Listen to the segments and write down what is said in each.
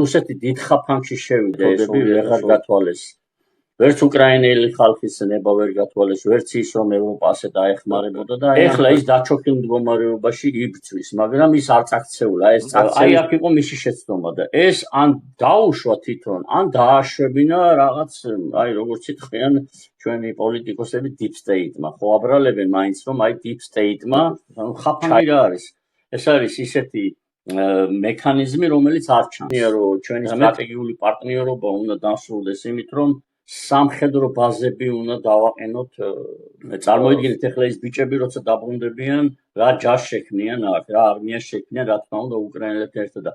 რუსეთი დიდ ხაფანგში შევიდა, ეს ვეღარ გათვალეს. ვერც უკრაინელი ხალხის ნება ვერ გათვალეს, ვერც ის რომ ევროპა ასე დაეხმარებოდა და ეხლა ის დაჩოქილ მდგომარეობაში იბრძვის, მაგრამ ის არ წაქცეულა, ეს აი აქ იყო მისი შეცდომა და ეს ან დაუშვა თვითონ, ან დააშვებინა რაღაც, აი როგორც იტყვიან ჩვენი პოლიტიკოსები deep state-მა, ხო აბრალებენ მაინც რომ აი deep state-მა ხაფანგი რა არის. ეს არის ისეთი მექანიზმი, რომელიც არ ჩანს, რომ ჩვენი სტრატეგიული პარტნიორობა უნდა დასრულდეს იმით, რომ სამხედრო ბაზები უნდა დავაყენოთ. წარმოიდგინეთ ახლა ის ბიჭები როცა დაბრუნდებიან, რა ჯარს შექმნიან აქ, რა არმიას შექმნიან, რა თქმა უნდა უკრაინელებთან ერთად და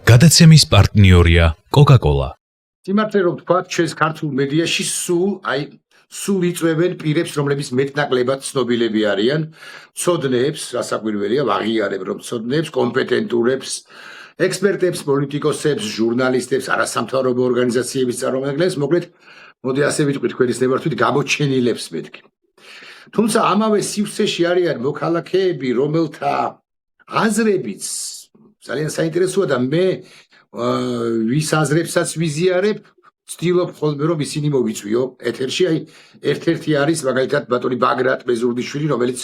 გადაცემის პარტნიორია Coca-Cola. სიმართლე რომ თქვა, ჩვენს ქართულ მედიაში სულ იწვევენ პირებს, რომლებიც მეტნაკლებად ცნობილები არიან, ცოდნებს, რასაკვირველია, ვაღიარებ რომ ცოდნებს, კომპეტენტურებს, ექსპერტებს, პოლიტიკოსებს, ჟურნალისტებს, არასამთავრობო ორგანიზაციების წარმომადგენლებს, მოკლედ, მოდი ასე ვიტყვით, თქვენის ნებართვით გამოჩენილებს მეთქი. თუმცა ამავე სივრცეში არიან მოქალაქეები, რომელთა აზრებიც ძალიან საინტერესოა და მე ვის აზრებსაც ვიზიარებ, ვცდილობ ხოლმე რომ ისინი მოვიწვიო ეთერში, აი ერთ-ერთი არის მაგალითად ბატონი ბაგრატ მეზურდიშვილი, რომელიც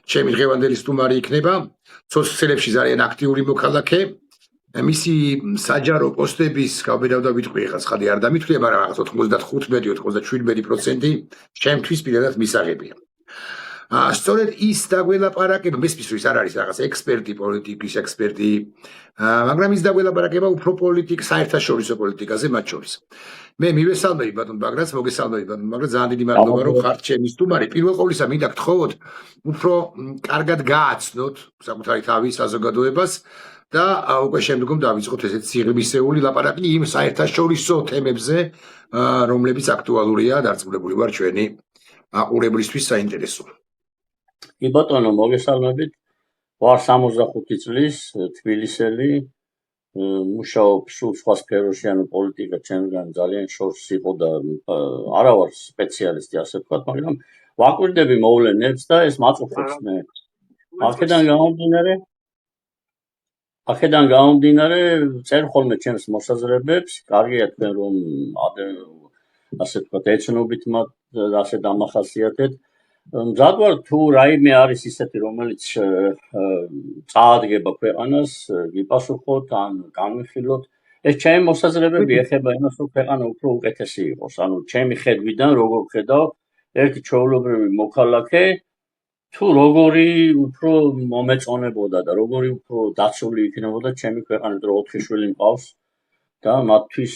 ჩემი დღევანდელი სტუმარი იქნება, სოციალებში ძალიან აქტიური მოქალაქე, მისი საჯარო პოსტების გავბედავ და ვიტყვი, ახლა ცხადი არ დამითვლია, მაგრამ რაღაც 95-97% ჩემთვის პირადად მისაღებია. სწორედ ის დაგველაპარაკება, მესმის რომ ის არ არის რაღაც ექსპერტი, პოლიტიკის ექსპერტი, მაგრამ ის დაგველაპარაკება უფრო საერთაშორისო პოლიტიკაზე მათ შორის. მე მივესალმები ბატონ ბაგრატს, მოგესალმები ბატონ ბაგრატ, ძალიან დიდი მადლობა რომ ხართ ჩემი სტუმარი. პირველ ყოვლისა მინდა გთხოვოთ უფრო კარგად გააცნოთ საკუთარი თავის საზოგადოებას და უკვე შემდგომ დავიწყოთ ესეთ სიღრმისეული ლაპარაკი იმ საერთაშორისო თემებზე, რომლებიც აქტუალურია, დარწმუნებული ვარ ჩვენი აყურებლისთვის საინტერესო. კი ბატონო, მოგესალმებით. ვარ 65 წლის, თბილისელი, მუშაობ სულ სხვა სფეროში, ანუ პოლიტიკა ჩემგან ძალიან შორს იყო და არა ვარ სპეციალისტი, ასე ვთქვათ, მაგრამ ვაკვირდები მოვლენებს და ეს მაწუხებს მე. აქედან გამომდინარე, წერ ხოლმე ჩემს მოსაზრებებს, კარგია თქვენ რომ ასე ვთქვათ, ეცნობით მათ ასე დამახასიათეთ. მზად ვარ თუ რაიმე არის ისეთი, რომელიც წაადგება ქვეყანას, გიპასუხოთ ან განვიხილოთ. ეს ჩემი მოსაზრებები ეხება იმას, რომ ქვეყანა უფრო უკეთესი იყოს. ანუ ჩემი ხედვიდან, როგორ ხედავ, ერთი ჩვეულებრივი მოქალაქე თუ როგორი უფრო მომეწონებოდა და როგორი უფრო დაცული იქნებოდა ჩემი ქვეყანა, რომ 4 შვილი მყავს და მათთვის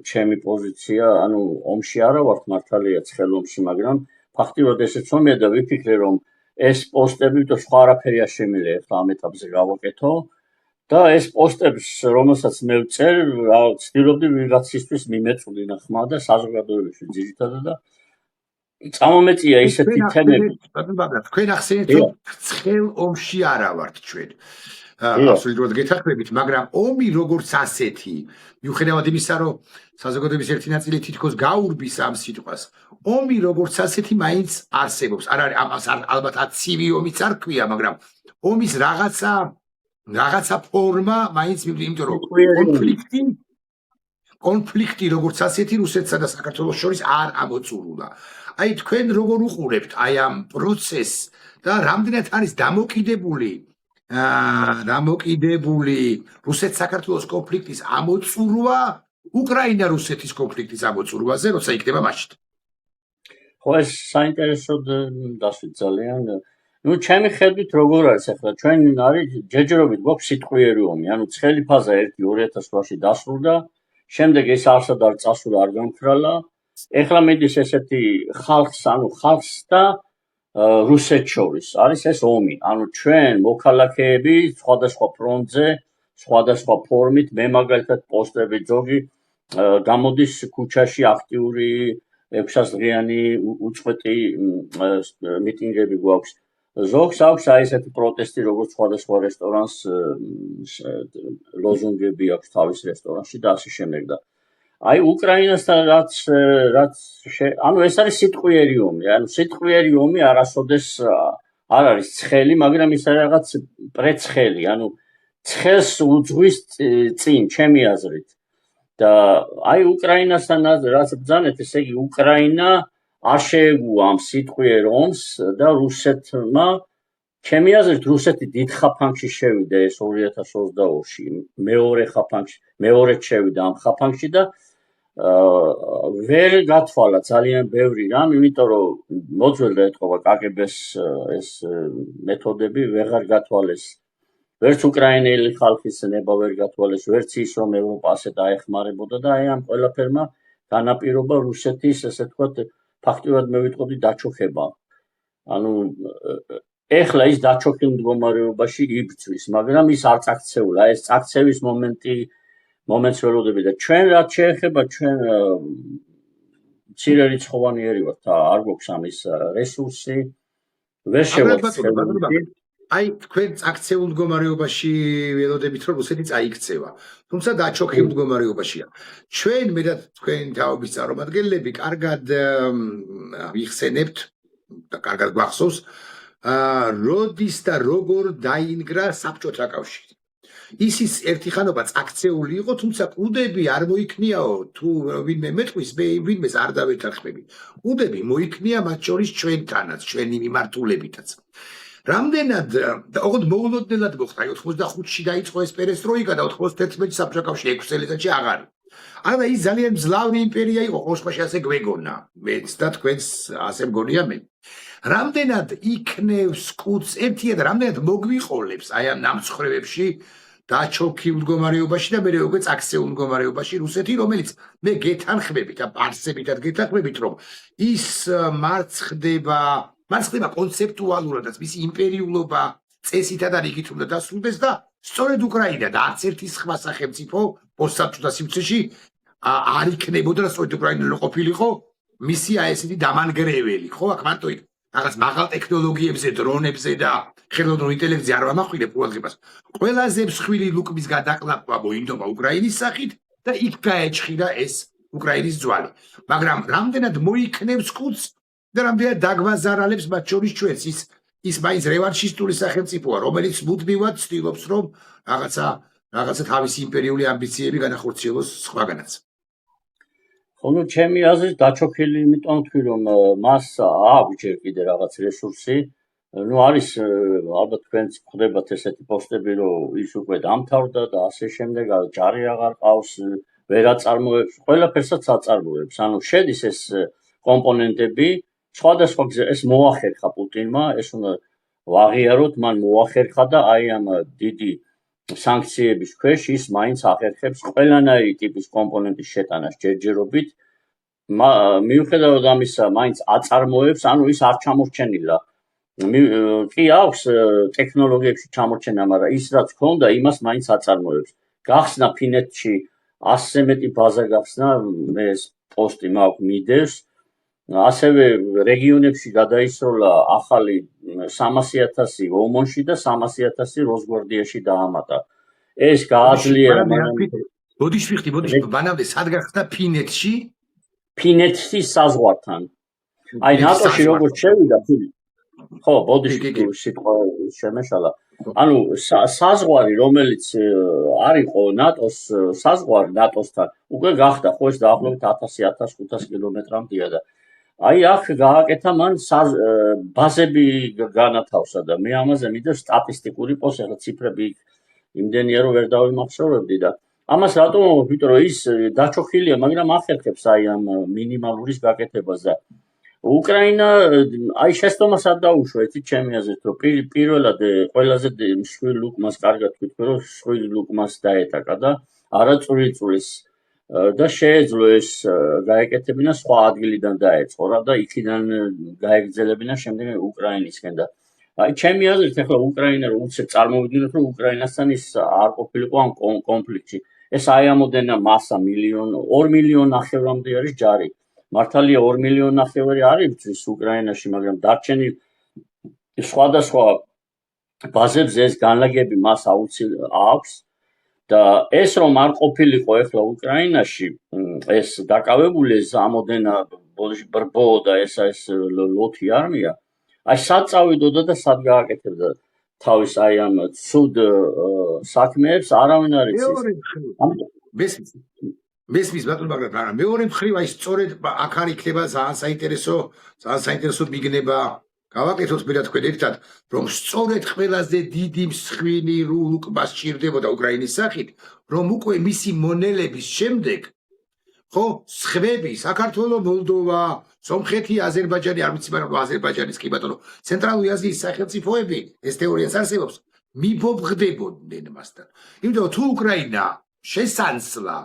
ჩემი პოზიცია, ანუ ომში არა ვართ მართალია ცხელ ომში, მაგრამ ფაქტიურად ესეც ომია და ვიფიქრე რომ ეს პოსტები თუ სხვა არაფერი არ შემიძლია ახლა ამ ეტაპზე გავაკეთო და ეს პოსტებს რომელსაც მე ვწერ, ვცდილობდი ვიღაცისთვის მიმეწვდი ხმა და საზოგადოებაში ძირითადად და წამომეწია ისეთი თემები. თქვენ ახსენეთ რომ ცხელ ომში არა ვართ ჩვენ. აბსოლუტურად გეთანხმებით, მაგრამ ომი როგორც ასეთი, მიუხედავად იმისა, რომ საზოგადოების ერთი ნაწილი თითქოს გაურბის ამ სიტყვას, ომი როგორც ასეთი მაინც არსებობს. არ არის ამას ალბათ ცივი ომიც არ ქვია, მაგრამ ომის რაღაცა ფორმა მაინც იმიტომ რომ კონფლიქტი როგორც ასეთი რუსეთსა და საქართველოს შორის არ ამოწურულა. აი თქვენ როგორ უყურებთ აი ამ პროცესს და რამდენად არის დამოკიდებული რუსეთ-საქართველოს კონფლიქტის ამოწურვა უკრაინა-რუსეთის კონფლიქტის ამოწურვაზე, როცა იქნება მაშინ. ხო, ეს საინტერესო დასვით ძალიან. ნუ ჩემი ხედვით როგორ არის ახლა ჩვენ არის ჯერჯერობით გვაქვს სიტყვიერი ომი, ანუ ცხელი ფაზა 2008-ში დასრულდა, შემდეგ ეს არსად არ წასულა, არ გამქრალა. ეხლა მიდის ესეთი ხალხს და რუსეთს შორის არის ეს ომი. ანუ ჩვენ მოქალაქეები სხვადასხვა ფრონტზე, სხვადასხვა ფორმით, მე მაგალითად პოსტები ზოგი გამოდის ქუჩაში აქტიური 600 დღიანი უწყვეტი მიტინგები გვაქვს. ზოგს აქვს აი ესეთი პროტესტი, როგორც სხვადასხვა რესტორანს ლოზუნგები აქვს თავის რესტორანში და ასე შემდეგ და აი უკრაინასთან ანუ ეს არის სიტყვიერი ომი, ანუ სიტყვიერი ომი არასოდეს არ არის ცხელი, მაგრამ ის არის რაღაც პრეცხელი, ანუ ცხელს უძღვის წინ, ჩემი აზრით. და აი უკრაინასთან რაც ბრძანეთ, ესე იგი უკრაინა არ შეეგუა ამ სიტყვიერ ომს და რუსეთმა ჩემი აზრით რუსეთი დიდ ხაფანგში შევიდა ეს 2022-ში, მეორედ შევიდა ამ ხაფანგში და ვერ გათვალა ძალიან ბევრი რამ, იმიტომ რომ მოძველდა ეთქობა კგბ-ს ეს მეთოდები ვეღარ გათვალეს. ვერც უკრაინელი ხალხის ნება ვერ გათვალეს, ვერც ის რომ ევროპა ასე დაეხმარებოდა და აი ამ ყველაფერმა განაპირობა რუსეთის, ესე ვთქვათ, ფაქტიურად მე ვიტყოდი დაჩოქება. ანუ ეხლა ის დაჩოქილ მდგომარეობაში იბრძვის, მაგრამ ის არ წაქცეულა, ეს წაქცევის მომენტს ველოდები და ჩვენ რაც შეეხება ჩვენ მცირე რიცხოვანი ერი ვართ, არ გვაქვს ამის რესურსი, ვერ შევაქცევთ. აი თქვენ წაქცეულ მდგომარეობაში ველოდებით რომ რუსეთი წაიქცევა, თუმცა დაჩოქილ მდგომარეობაშია. ჩვენ მე და თქვენ თაობის წარმომადგენლები კარგად ვიხსენებთ და კარგად გვახსოვს როდის და როგორ დაინგრა საბჭოთა კავშირი. ის ერთი ხანობა წაქცეული იყო, თუმცა უდები არ მოიქნიაო, თუ ვინმე მეტყვის, მე ვინმეს არ დავეთანხმები. უდები მოიქნია მათ შორის ჩვენთანაც, ჩვენი მიმართულებითაც. რამდენად და ოღონდ მოულოდნელად მოხდა 85-ში დაიწყო ეს პერესტროიკა და 91-ში საბჭოთა კავშირი 6 წელიწადში აღარ. არა ის ძალიან მძლავრი იმპერია იყო, ყოველ შემთხვევაში ასე გვეგონა. მეც და თქვენს ასე მგონია მე. რამდენად იქნევს კუც ერთია და რამდენად მოგვიყოლებს აი ამ ნამცხრევებში დაჩოქილ მდგომარეობაში და მე უკვე წაქცეულ მდგომარეობაში რუსეთი, რომელიც მე გეთანხმებით და არსებითად გეთანხმებით, რომ ის მარცხდება კონცეპტუალურადაც, მისი იმპერიულობა წესითა და რიგით უნდა დასრულდეს და სწორედ უკრაინა და არც ერთი სხვა სახელმწიფო პოსტსაბჭოთა სივრცეში არ იქნებოდა და სწორედ უკრაინა ყოფილიყო მისი ესეთი დამანგრეველი, ხო, აქ მარტო რაღაც მაღალ ტექნოლოგიებზე, დრონებზე და ხელოვნურ ინტელექტზე არ ვამახვილებ ყურადღებას. ყველაზე მსხვილი ლუკმის გადაყლაპვა მოინდომა უკრაინის სახით და იქ გაეჭხირა ეს უკრაინის ძვალი. მაგრამ რამდენად მოიქნევს კუც და რამდენად დაგვაზარალებს მათ შორის ჩვენს ის მაინც რევანშისტული სახელმწიფოა, რომელიც მუდმივად ცდილობს, რომ რაღაცა თავისი იმპერიული ამბიციები განახორციელოს სხვაგანაც. ხო, ჩემი აზრით დაჩოქილი იმიტომ თქვი, რომ მას აქვს ჯერ კიდე რაღაც რესურსი. არის ალბათ თქვენც ხდებათ ესეთი პოსტები, რომ ის უკვე დამთავრდა და ასე შემდეგ, ჯარი აღარ ყავს, ვერ აწარმოებს, ყველაფერსაც აწარმოებს. ანუ შედის ეს კომპონენტები სხვადასხვა გზა ეს მოახერხა პუტინმა, ეს უნდა ვაღიაროთ, მან მოახერხა და აი ამ დიდი სანქციების ქვეშ ის მაინც ახერხებს ყველანაირი ტიპის კომპონენტის შეტანას ჯერჯერობით. მიუხედავად ამისა, მაინც აწარმოებს, ანუ ის არ ჩამორჩენილა. კი აქვს ტექნოლოგიებში ჩამორჩენა, მაგრამ ის რაც ქონდა, იმას მაინც აწარმოებს. გახსნა ფინეთში 100-ზე მეტი ბაზა გახსნა, მე ეს პოსტი მაქვს მიდევს. ასევე რეგიონებში გადაისროლა ახალი 300,000 ომონში და 300,000 როსგვარდიაში დაამატა. ეს გააძლიერა ბოდიში მანამდე სად გახსნა ფინეთში? ფინეთის საზღვართან. აი ნატოში როგორც შევიდა ხო, ბოდიში სიტყვა შემეშალა. ანუ საზღვარი, რომელიც არ იყო ნატოს საზღვარი ნატოსთან, უკვე გახდა ხო ეს დაახლოებით 1000-1500 კილომეტრამდეა და აი აქ გააკეთა მან ბაზები განათავსა და მე ამაზე მიდევ სტატისტიკური პოსტი, ახლა ციფრები იმდენია რომ ვერ დავიმახსოვრებდი და ამას რატომ ვიტყვი რომ ის დაჩოქილია, მაგრამ ახერხებს აი ამ მინიმალურის გაკეთებას და უკრაინა აი შეცდომას არ დაუშვა, იცით ჩემი აზრით, რომ პირველად ყველაზე მსხვილი ლუკმას კარგად ვიტყვი რომ მსხვილი ლუკმას დაეტაკა და არა წვრილ-წვრილს და შეეძლო ეს გაეკეთებინა სხვა ადგილიდან დაეწყო რა და იქიდან გაეგრძელებინა შემდეგ უკრაინისკენ და აი ჩემი აზრით ახლა უკრაინა რომ უცებ წარმოვიდგინოთ რომ უკრაინასთან ის არ ყოფილიყო ამ კონფლიქტში. ეს აი ამოდენა მასა 2 მილიონ ნახევრამდე არის ჯარი. მართალია 2 მილიონ ნახევარი არ იბრძვის უკრაინაში, მაგრამ დარჩენილ სხვადასხვა ბაზებზე ეს განლაგები მას აქვს და ეს რომ არ ყოფილიყო ახლა უკრაინაში, ეს დაკავებული ეს ამოდენა ბრბო და ეს ლოთი არმია, აი სად წავიდოდა და სად გააკეთებდა თავის აი ამ ცუდ საქმეებს არავინ არ იცის. მეორე მხრივ მესმის ბატონო მაგრამ არა მეორე მხრივ აი სწორედ აქ არ იქნება ძალიან საინტერესო მიგნება გავაკეთოთ პირად თქვენ ერთად რომ სწორედ ყველაზე დიდი მსხვილი რუკბა სჭირდებოდა უკრაინის სახით რომ უკვე მისი მონელების შემდეგ ხო სხვები საქართველო მოლდოვა სომხეთი აზერბაიჯანი არ ვიცი მაგრამ აზერბაიჯანის კი ბატონო ცენტრალური აზიის სახელმწიფოები ეს თეორიაც არსებობს მიბობღდებოდნენ მასთან იმიტომ თუ უკრაინა შესანსლა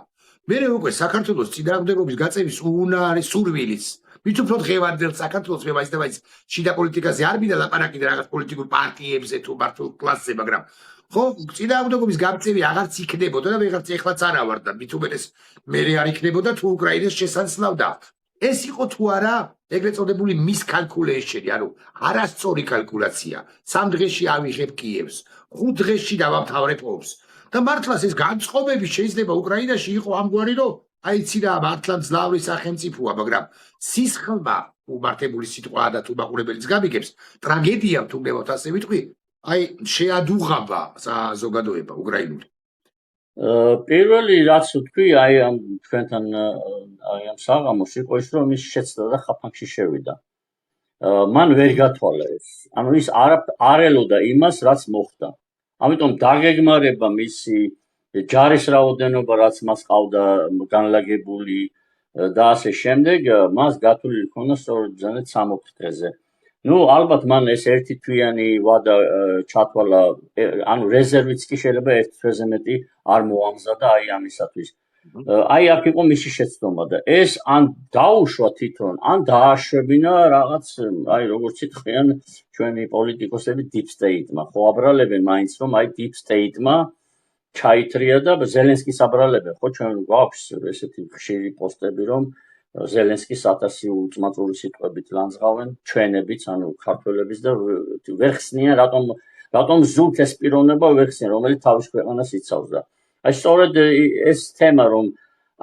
მე უკვე საქართველოს წინააღმდეგობის გაწევის უნარი სურვილის მით უფრო დღევანდელ საქართველოს მე მაინც და მაინც შიდა პოლიტიკაზე არ მინდა ლაპარაკი და რაღაც პოლიტიკურ პარტიებზე თუ მართულ კლასზე მაგრამ ხო წინააღმდეგობის გაწევი აღარც იქნებოდა და ვიღაც ეხლაც არა ვარ და მით უმეტეს მე არ იქნებოდა თუ უკრაინას შესანსლავდა ეს იყო თუ არა ეგრეთ წოდებული მის კალკულეიშენი ანუ არასწორი კალკულაცია 3 დღეში ავიღებ კიევს 5 დღეში დავამთავრებ ომს და მართლაც ეს განწყობები შეიძლება უკრაინაში იყო ამგვარი რომ აიცი რა მართლა ძლავრი სახელმწიფოა მაგრამ სისხლმა უმართებული სიტყვაა და თუ მაყურებელიც გამიგებს ტრაგედია თუ გნებავთ ასე ვიტყვი აი შეადუღაბა საზოგადოება უკრაინული პირველი რაც ვთქვი აი ამ თქვენთან აი ამ საღამოს იყო ის რომ ის შეცდა და ხაფანგში შევიდა მან ვერ გათვალა ეს ანუ ის არ ელოდა იმას რაც მოხდა ამიტომ დაგეგმარება მისი ჯარის რაოდენობა რაც მას ყავდა განლაგებული და ასე შემდეგ მას გათვლილი ჰქონდა სწორედ ბრძანეთ 60 დღეზე ну ალბათ მან ეს ერთი თვიანი ვადა ჩათვალა ანუ რეზერვიც კი შეიძლება ერთ თვეზე მეტი არ მოამზადა აი ამისათვის აი აქ იყო მისი შეცდომა და ეს ან დაუშვა თვითონ ან დააშვებინა რაღაც აი როგორც ითხრიან ჩვენი პოლიტიკოსები deep state-მა ხო აბრალებენ მაინც რომ აი deep state-მა ჩაითრია და ზელენსკის აბრალებენ ხო ჩვენ გვაქვს ესეთი ხშირი პოსტები რომ ზელენსკის 1000 უწმაწული სიტყვებით ლანძღავენ ჩვენებიც ანუ ქართველების და ვერ ხსნიან რატომ ზუსტ ეს პიროვნება ვერ ხსნიან რომელიც თავის ქვეყანას იცავს და აი სწორედ ეს თემა რომ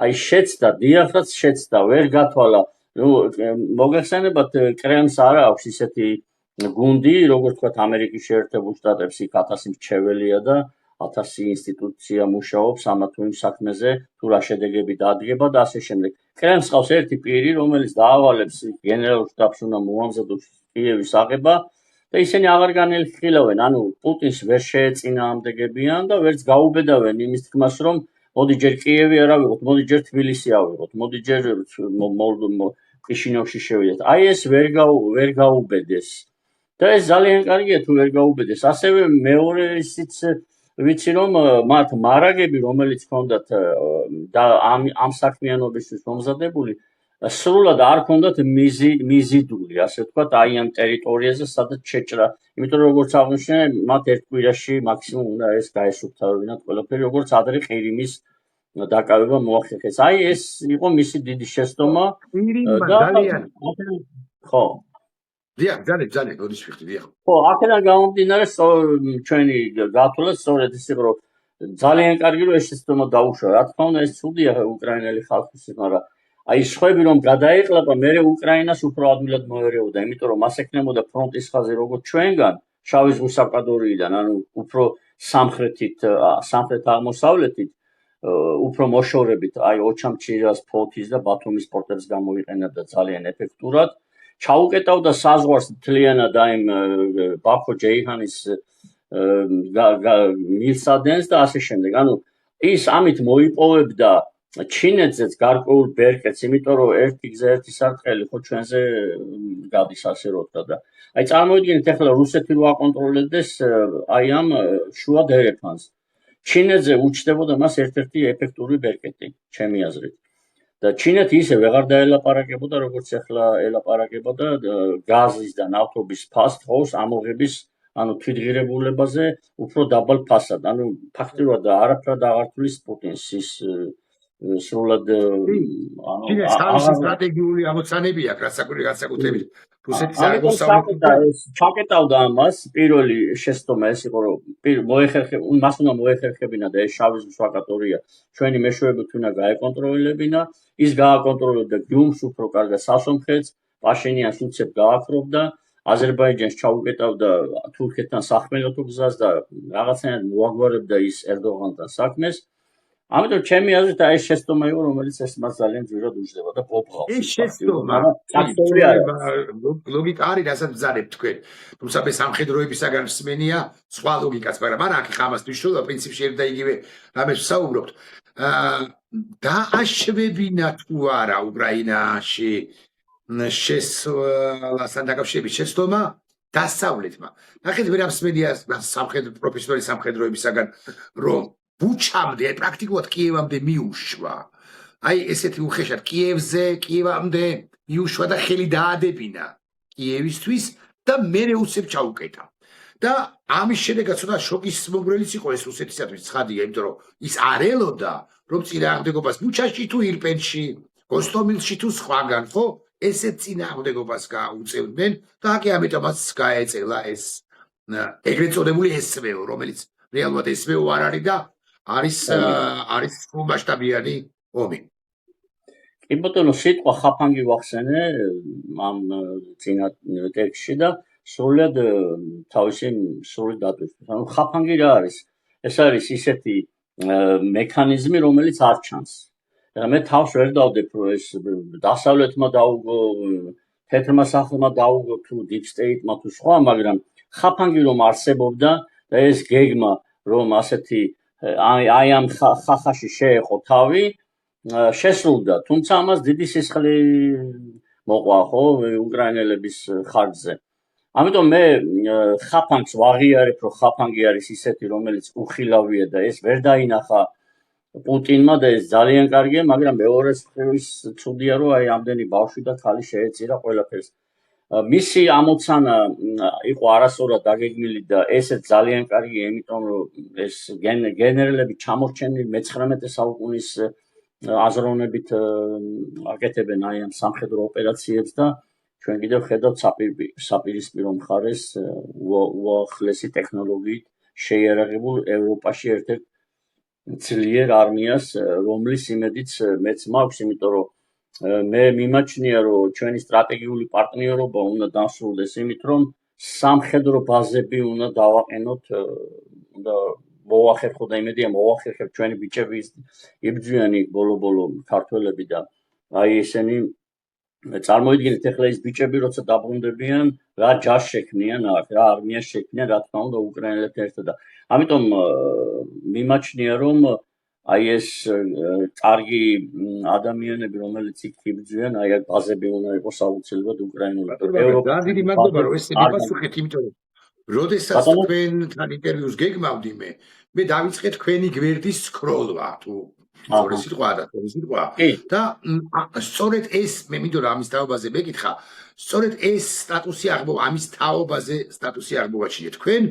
აი შეცდა დიახაც შეცდა ვერ გათვალა ну მოგეხსენებათ კრემლს არ აქვს ისეთი გუნდი როგორც თქვა ამერიკის შეერთებულ შტატებში 1000 მრჩეველია და 1000 ინსტიტუცია მუშაობს ამა თუ იმ საქმეზე თუ რა შედეგები დადგება და ასე შემდეგ კრემლს ყავს ერთი პირი რომელიც დაავალებს გენერალურ შტაბს უნდა მოამზადოს კიევის აღება და ისინი აღარ განეხილავენ ანუ პუტინს ვერ შეეწინააღმდეგებიან და ვერც გაუბედავენ იმის თქმას რომ მოდი ჯერ კიევი არ ავიღოთ მოდი ჯერ თბილისი ავიღოთ მოდი ჯერ კიშინევში შევიდეთ აი ეს ვერ გაუბედეს და ეს ძალიან კარგია თუ ვერ გაუბედეს ასევე მეორე ისიც ვიცი რომ მათ მარაგები რომელიც ჰქონდათ და ამ საქმიანობისთვის მომზადებული სრულად არ ჰქონდათ მიზიდული ასე ვთქვათ აი ამ ტერიტორიაზე სადაც შეჭრა იმიტომ რომ როგორც აღნიშნე მათ ერთ კვირაში მაქსიმუმ უნდა ეს გაესუფთავებინათ ყველაფერი როგორც ადრე ყირიმის დაკავება მოახერხეს აი ეს იყო მისი დიდი შეცდომა და ხო დიახ, ძალიან გოდის ვიხდი, დიახ. ხო, აქედან გამომდინარე, ჩვენი გათვლა სწორედ ის იყო, რომ ძალიან კარგი რომ ეს შეცდომა დაუშვა. რა თქმა უნდა, ეს ცუდია უკრაინელი ხალხისთვის, მაგრამ აი სხვები რომ გადაეყლება, მე უკრაინას უფრო ადვილად მოერეოდა, იმიტომ რომ მას ექნებოდა ფრონტის ხაზი როგორც ჩვენგან, შავი ზღვის საკადორიიდან, ანუ უფრო სამხრეთ აღმოსავლეთით, უფრო მოშორებით, აი ოჩამჩირას, ფოთის და ბათუმის პორტებს გამოიყენებდა ძალიან ეფექტურად. ჩაუკეტავდა საზღვარს მთლიანად აი ბაქო ჯეიჰანის მილსადენს და ასე შემდეგ. ანუ ის ამით მოიპოვებდა ჩინეთზეც გარკვეულ ბერკეტს, იმიტომ რომ ერთი გზა ერთი სარტყელი ხო ჩვენზე გადის ასე რომ ვთქვა და აი წარმოიდგინეთ ახლა რუსეთი რო აკონტროლებს აი ამ შუა დერეფანს. ჩინეთზე უჩნდებოდა მას ერთ-ერთი ეფექტური ბერკეტი, ჩემი აზრით. და ჩინეთი ისე ვეღარ დაელაპარაკებოდა როგორც ახლა ელაპარაკება და გაზის და ნავთობის ფასს ამოღების ანუ თვითღირებულებაზე უფრო დაბალ ფასად ანუ ფაქტიურად არაფრად აღარ თulis პუტინს ის სრულად ანუ თავისი სტრატეგიული ამოცანები აქვს განსაკუთრებით რუსეთის აღმოსავლეთ ჩაკეტავდა ამას პირველი შეცდომა ეს იყო რომ მას უნდა მოეხერხებინა და ეს შავი ზღვის აკატორია ჩვენი მეშვეობით უნდა გაეკონტროლებინა ის გააკონტროლებდა გიუმს უფრო კარგად სასომხეთს პაშინიანს უცებ გააქრობდა აზერბაიჯანს ჩაუკეტავდა თურქეთთან სახმელეთო გზას და რაღაცნაირად მოაგვარებდა ის ერდოღანთან საქმეს. ამიტომ ჩემი აზრით ეს შეცდომა იყო, რომელიც ეს მას ძალიან ძვირად უჯდება და პოპყავს. ეს შეცდომა ლოგიკა არის, რასაც ბზარებთ თქვენ. თუმცა მე სამხედროებისაგან მსმენია სხვა ლოგიკას, მაგრამ არა აქ ხამას მნიშვნელობა პრინციპში ერთ და იგივე რამეს ვსაუბრობთ. დააშვებინა თუ არა უკრაინაში შესვლასთან დაკავშირებით შეცდომა დასავლეთმა. ნახეთ მე რა მსმენია სამხედრო პროფესორი სამხედროებისაგან, რომ ბუჩამდე პრაქტიკულად კიევამდე მიუშვა. აი ესეთი უხეშად კიევამდე მიუშვა და ხელი დაადებინა კიევისთვის და მერე უცებ ჩაუკეტა. და ამის შედეგად ცოტა შოკის მომგვრელიც იყო ეს რუსეთისათვის ცხადია, იმიტომ რომ ის არ ელოდა, რომ წინააღმდეგობას ბუჩაში თუ ირპენში, გოსტომილში თუ სხვაგან, ხო? ესეთ წინააღმდეგობას გაუწევდნენ და აქ ამიტომაც გაეწელა ეს ეგრეთ წოდებული SVO, რომელიც რეალურად SVO არ არის და არის სრულმასშტაბიანი ომი. კი ბატონო, სიტყვა ხაფანგი ვახსენე ამ წინა ტექსტში და სრულად თავისი სრული დატვირთვით. ანუ ხაფანგი რა არის? ეს არის ისეთი მექანიზმი, რომელიც არ ჩანს. მე თავს ვერ დავდებ, რომ ეს დასავლეთმა დაუგო, თეთრმა სახლმა დაუგო თუ deep state-მა თუ სხვა, მაგრამ ხაფანგი რომ არსებობდა და ეს გეგმა რომ ასეთი აი ამ ხახაში შეეყო თავი, შესრულდა. თუმცა ამას დიდი სისხლი მოყვა ხო უკრაინელების ხარჯზე. ამიტომ მე ხაფანგს ვაღიარებ, რომ ხაფანგი არის ისეთი, რომელიც უხილავია და ეს ვერ დაინახა პუტინმა და ეს ძალიან კარგია, მაგრამ მეორე მხრივ ცუდია, რომ აი ამდენი ბავშვი და ქალი შეეწირა ყველაფერს. მისი ამოცანა იყო არასწორად დაგეგმილი და ესეც ძალიან კარგია, იმიტომ რომ ეს გენერლები ჩამორჩენილი მე-19 საუკუნის აზროვნებით აკეთებენ აი ამ სამხედრო ოპერაციებს და ჩვენ კიდევ ხედავთ საპირისპირო მხარეს უახლესი ტექნოლოგიით შეიარაღებულ ევროპაში ერთ-ერთ ძლიერ არმიას, რომლის იმედიც მეც მაქვს, იმიტომ რომ მე მიმაჩნია, რომ ჩვენი სტრატეგიული პარტნიორობა უნდა დასრულდეს იმით, რომ სამხედრო ბაზები უნდა დავაყენოთ და მოვახერხოთ და იმედია მოვახერხებთ ჩვენი ბიჭები იბრძვიან იქ ბოლო-ბოლო ქართველები და აი ესენი წარმოიდგინეთ ახლა ის ბიჭები როცა დაბრუნდებიან, რა ჯარს შექმნიან აქ, რა არმიას შექმნიან, რა თქმა უნდა უკრაინელებთან ერთად და ამიტომ მიმაჩნია, რომ აი ეს კარგი ადამიანები, რომელიც იქ იბრძვიან, აი აქ ბაზები უნდა იყოს აუცილებლად უკრაინულად. ძალიან დიდი მადლობა, რომ ეს მიპასუხეთ, იმიტომ რომ როდესაც თქვენთან ინტერვიუს გეგმავდი მე დავიწყე თქვენი გვერდის სკროლვა, თუ სწორი სიტყვა და სწორედ ეს მე მინდოდა ამის თაობაზე მეკითხა, სწორედ ეს სტატუსი ამის თაობაზე სტატუსი აღმოვაჩინეთ თქვენ.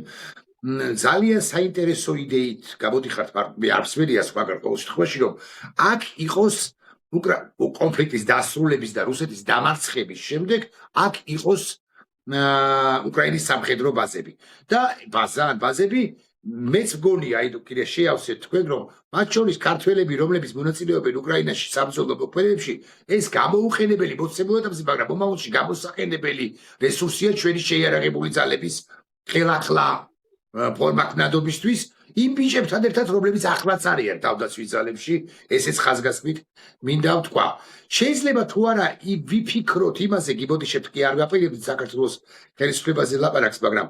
ძალიან საინტერესო იდეით გამოდიხართ, მე არ მსმენია სხვაგან ყოველ შემთხვევაში, რომ აქ იყოს კონფლიქტის დასრულების და რუსეთის დამარცხების შემდეგ აქ იყოს უკრაინის სამხედრო ბაზები და ბაზები მეც მგონია, აი კიდე შეავსეთ თქვენ, რომ მათ შორის ქართველები, რომლებიც მონაწილეობენ უკრაინაში საბრძოლო მოქმედებებში, ეს გამოუყენებელი მოცემულობებს, მაგრამ მომავალში გამოსაყენებელი რესურსია ჩვენი შეიარაღებული ძალების ხელახლა ფორმაკნადობისთვის იმ ბიჭებთან ერთად, რომლებიც ახლაც არიან თავდაცვის ძალებში, ესეც ხაზგასმით მინდა ვთქვა. შეიძლება თუ არა ვიფიქროთ იმაზე, გიბოდიშებთ კი არ ვაპირებთ საქართველოს ხელისუფლებაზე ლაპარაკს, მაგრამ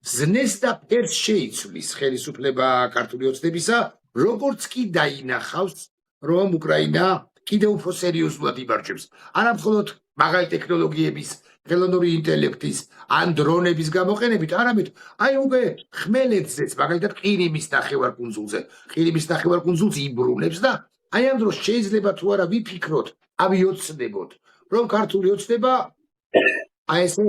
ზნეს და ფერს შეიცვლის ხელისუფლება ქართული ოცნებისა, როგორც კი დაინახავს, რომ უკრაინა კიდევ უფრო სერიოზულად იბარჯებს. არა მხოლოდ მაღალი ტექნოლოგიების, ხელოვნური ინტელექტის ან დრონების გამოყენებით, არამედ აი უკვე ხმელეთზეც, მაგალითად ყირიმის ნახევარკუნძულზე იბრუნებს და აი ამ დროს შეიძლება თუ არა ვიფიქროთ, ავიოცნებოთ, რომ ქართული ოცნება აი ესე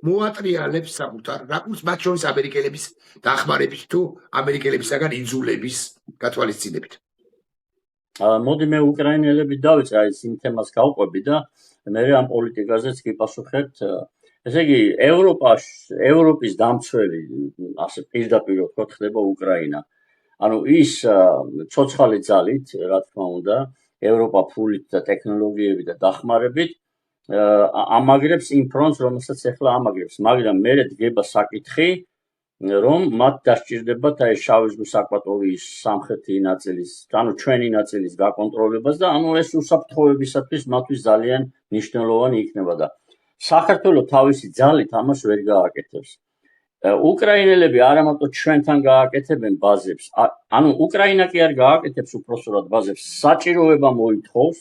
მოატრიალებს საკუთარ რაკურს, მათ შორის ამერიკელების დახმარებით თუ ამერიკელებისაგან იძულების გათვალისწინებით. მოდი მე უკრაინელები დავიწყე აი იმ თემას გავყვები და მე ამ პოლიტიკაზეც გიპასუხებთ. ესე იგი, ევროპის დამცველი, ასე პირდაპირ ვთქვათ, ხდება უკრაინა. ანუ ის ცოცხალი ძალით, რა თქმა უნდა, ევროპა ფულით და ტექნოლოგიებით და დახმარებით ამაგრებს იმ ფრონტს, რომელსაც ახლა ამაგრებს, მაგრამ მერე დგება საკითხი, რომ მათ დასჭირდებათ აი შავი ზღვის აკვატორიის სამხრეთი ნაწილის, ანუ ჩვენი ნაწილის გაკონტროლებას და ანუ ეს უსაფრთხოებისათვის მათთვის ძალიან მნიშვნელოვანი იქნება და საქართველოს თავისი ძალით ამას ვერ გააკეთებს. უკრაინელები არა მარტო ჩვენთან გააკეთებენ ბაზებს, ანუ უკრაინა კი არ გააკეთებს უпроსტად ბაზებს, საჭიროება მოითხოვს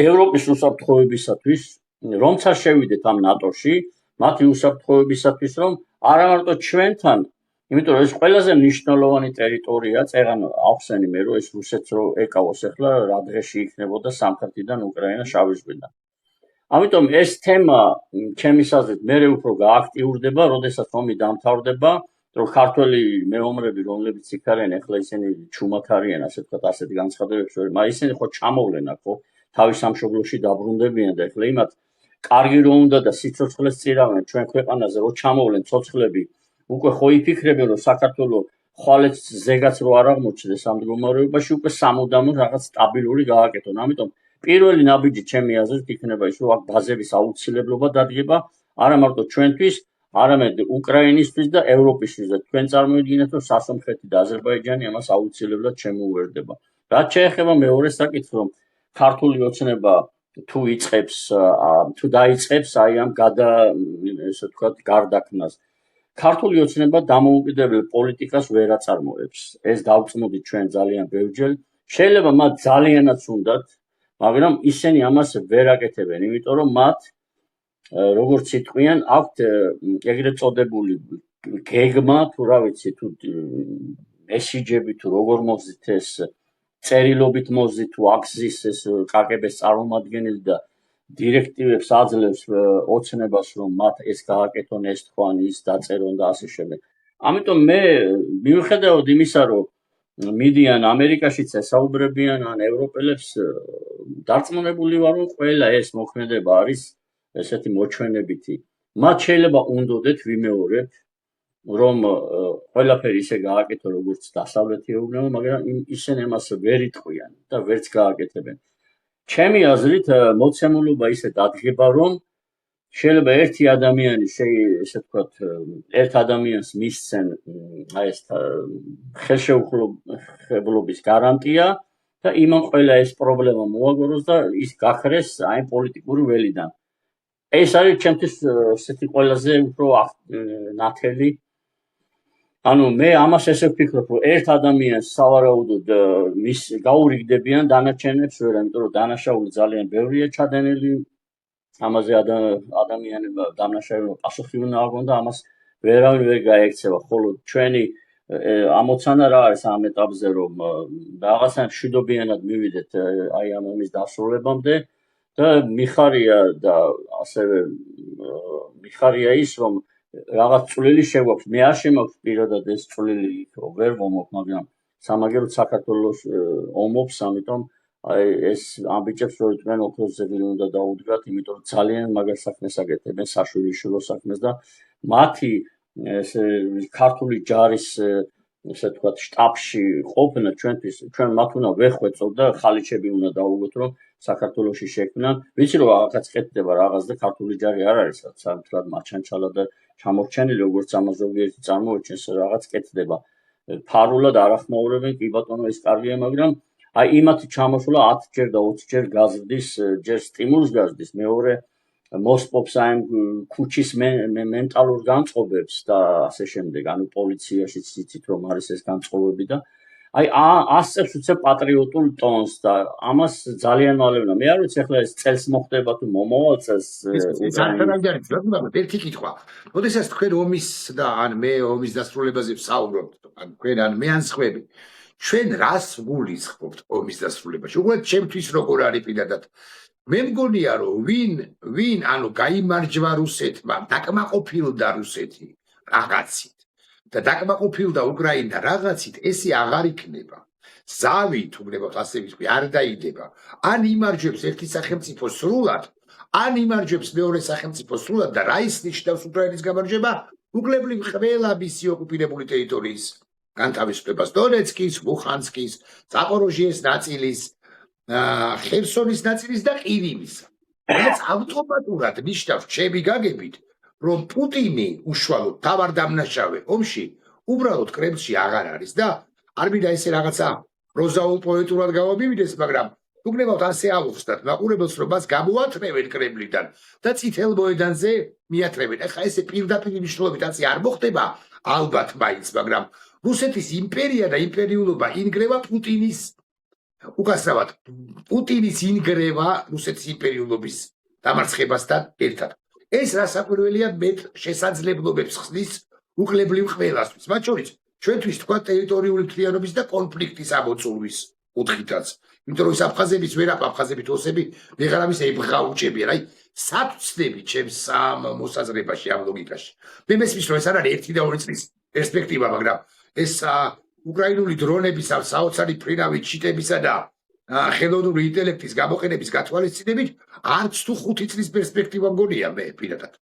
ევროპის უსაფრთხოებისათვის, რომცა შევიდეთ ამ ნატოში, მათი უსაფრთხოებისათვის, რომ არა მარტო ჩვენთან, იმიტომ რომ ეს ყველაზე მნიშვნელოვანი ტერიტორია, წეგან ახსენი მე რომ ეს რუსეთს რო ეკავოს ახლა რა დღეში იქნებოდა სამხრეთიდან უკრაინა შავი ზღვიდან. ამიტომ ეს თემა ჩემის აზრით მერე უფრო გააქტიურდება, როდესაც ომი დამთავრდება, რომ ქართველი მეომრები, რომლებიც იქ არიან, ახლა ისინი ჩუმად არიან, ასე ვთქვათ, ასეთი განცხადებებს ვერ, მაგრამ ისინი ხო ჩამოვლენ ხო, თავის სამშობლოში დაბრუნდებიან და ახლა იმათ კარგი რომ უნდა და სიცოცხლეს წირავენ ჩვენ ქვეყანაზე, რომ ჩამოვლენ ცოცხლები, უკვე ხო იფიქრებენ, რომ საქართველოს ხვალეთ ზეგაც რო არ აღმოჩნდეს ამ მდგომარეობაში, უკვე სამუდამოდ რაღაც სტაბილური გააკეთონ. ამიტომ პირველი ნაბიჯი ჩემი აზრით იქნება ის, რომ აქ ბაზების აუცილებლობა დადგება, არა მარტო ჩვენთვის, არამედ უკრაინისთვის და ევროპისთვის და თქვენ წარმოიდგინეთ, რომ სასომხეთი და აზერბაიჯანი ამას აუცილებლად შემოუერთდება. რაც შეეხება მეორე საკითხს, რომ ქართული ოცნება თუ იწყებს, თუ დაიწყებს აი ამ ესე ვთქვათ გარდაქმნას. ქართული ოცნება დამოუკიდებელ პოლიტიკას ვერ აწარმოებს. ეს დავწმუდით ჩვენ ძალიან ბევრჯერ. შეიძლება მათ ძალიანაც უნდათ, მაგრამ ისინი ამას ვერ აკეთებენ, იმიტომ რომ მათ როგორც იტყვიან, აქვთ ეგრეთ წოდებული გეგმა, თუ რა ვიცი, თუ მესიჯები, თუ როგორ მოხდით ეს წერილობით მოხდით, თუ აქციის ეს კაკების წარმომადგენელი და დირექტივებს აძლევს ოცნებას, რომ მათ ეს გააკეთონ, ეს თქვან, ის დაწერონ და ასე შემდეგ. ამიტომ მე მიუხედავად იმისა, რომ მიდიან ამერიკაშიც ესაუბრებიან ან ევროპელებს, დარწმუნებული ვარ, რომ ყველა ეს მოქმედება არის ესეთი მოჩვენებითი. მათ შეიძლება უნდოდეთ ვიმეორებ, რომ ყველაფერი ისე გააკეთონ, როგორც დასავლეთი ეუბნება, მაგრამ ისინი ამას ვერ იტყვიან და ვერც გააკეთებენ. ჩემი აზრით, მოცემულობა ისე დადგება, რომ შეიძლება ერთი ადამიანი ესე ვთქვათ, ერთ ადამიანს მისცენ აი ეს ხელშეუხლებლობის გარანტია და იმან ყველა ეს პრობლემა მოაგოროს და ის გაქრეს აი პოლიტიკური ველიდან. ეს არის ჩემთვის ესეთი ყველაზე უფრო ნათელი. ანუ მე ამას ესე ვფიქრობ, რომ ერთ ადამიანს სავარაუდოდ მის გაურიგდებიან, დანარჩენებს ვერ, იმიტომ რომ დანაშაული ძალიან ბევრია ჩადენილი. ამაზე ადამიანებმა დამნაშავეობა პასუხი უნდა აგონ და ამას ვერავინ ვერ გაექცევა, ხოლო ჩვენი ამოცანა რა არის ამ ეტაპზე, რომ რაღაცა მშვიდობიანად მივიდეთ აი ამ ომის დასრულებამდე და მიხარია და ასევე მიხარია ის, რომ რაღაც წვლილი შეგვაქვს. მე არ შემაქვს პირადად ეს წვლილი ვერ ვომობ, მაგრამ სამაგეროდ საქართველოს ომობს, ამიტომ აი ეს ამბიჭებს რომ თქვენ ოქროს ძეგლი უნდა დაუდგათ, იმიტომ რომ ძალიან მაგარ საქმეს აკეთებენ, საშვილიშვილო საქმეს და მათი ესე ქართული ჯარის ესე ვთქვათ შტაბში ყოფნა ჩვენთვის, ჩვენ მათ უნდა ვეხვეწოთ და ხალიჩები უნდა დაუგოთ, რომ საქართველოში შექმნან. ვიცი რომ რაღაცა წკეთდება რაღაც და ქართული ჯარი არ არის, საერთოდ მაჩანჩალა და ჩამორჩენილი, როგორც ამას ზოგიერთი წარმოუჩენს, რაღაც წკეთდება. ფარულად არ ახმაურებენ, კი ბატონო ეს კარგია, მაგრამ აი იმათი ჩამოსვლა 10 ჯერ და 20 ჯერ გაზრდის, ჯერ სტიმულს გაზრდის, მეორე მოსპობს აი ქუჩის მენტალურ განწყობებს და ასე შემდეგ, ანუ პოლიციაშიც იცით რომ არის ეს განწყობები და აი ასწევს უცებ პატრიოტულ ტონს და ამას ძალიან მალე უნდა. მე არ ვიცი ახლა ეს წელს მოხდება თუ მომავალ წელს ეს არ არის, მაგრამ ერთი კითხვა. როდესაც თქვენ ომის და ან მე ომის დასრულებაზე ვსაუბრობთ, ან თქვენ ან მე ან სხვები, ჩვენ რას გულისხმობთ ომის დასრულებაში? უბრალოდ ჩემთვის როგორ არის პირადად? მე მგონია რომ ვინ ანუ გაიმარჯვა რუსეთმა, დაკმაყოფილდა რუსეთი რაღაცით და დაკმაყოფილდა უკრაინა რაღაცით, ესე აღარ იქნება. ზავით უბრალოდ ასე ვიტყვი, არ დაიდება. ან იმარჯვებს ერთი სახელმწიფო სრულად, ან იმარჯვებს მეორე სახელმწიფო სრულად და რა ის ნიშნავს უკრაინის გამარჯვება? უკლებლივ ყველა მისი ოკუპირებული ტერიტორიის განთავისუფლებას, დონეცკის, ლუხანსკის, ზაპოროჟიეს ნაწილის, ხერსონის ნაწილის და ყირიმის. რაც ავტომატურად ნიშნავს ჩემი გაგებით, რომ პუტინი უშუალოდ თავარდამნაშავე ომში უბრალოდ კრემლში აღარ არის და არ მინდა ესე რაღაცა პროზაულ პოეტურად გავამივიდეს, მაგრამ უგნებავთ ასე ავუხსნათ მაყურებელს, რომ მას გამოათრევენ კრემლიდან და წითელ მოედანზე მიათრევენ. ეხლა ესე პირდაპირ მნიშვნელობით ასე არ მოხდება ალბათ მაინც, მაგრამ რუსეთის იმპერია და იმპერიულობა ინგრევა პუტინის უკაცრავად პუტინის ინგრევა რუსეთის იმპერიულობის დამარცხებასთან ერთად. ეს რასაკვირველია მეტ შესაძლებლობებს ხსნის უკლებლივ ყველასთვის, მათ შორის ჩვენთვის თქვა ტერიტორიული მთლიანობის და კონფლიქტის ამოწურვის კუთხითაც. იმიტომ რომ ის აფხაზების ვერაფ აფხაზებით ოსები ვეღარ ამის ებღაუჭებიან. აი სათვცდები ჩემს სამ მოსაზრებაში ამ ლოგიკაში. მე მესმის რომ ეს არ არის 1 და 2 წლის პერსპექტივა, მაგრამ ეს უკრაინული დრონების საოცარი ფრინავი ჩიტებისა და ხელოვნური ინტელექტის გამოყენების გათვალისწინებით არც თუ 5 წლის პერსპექტივა მგონია მე პირადად.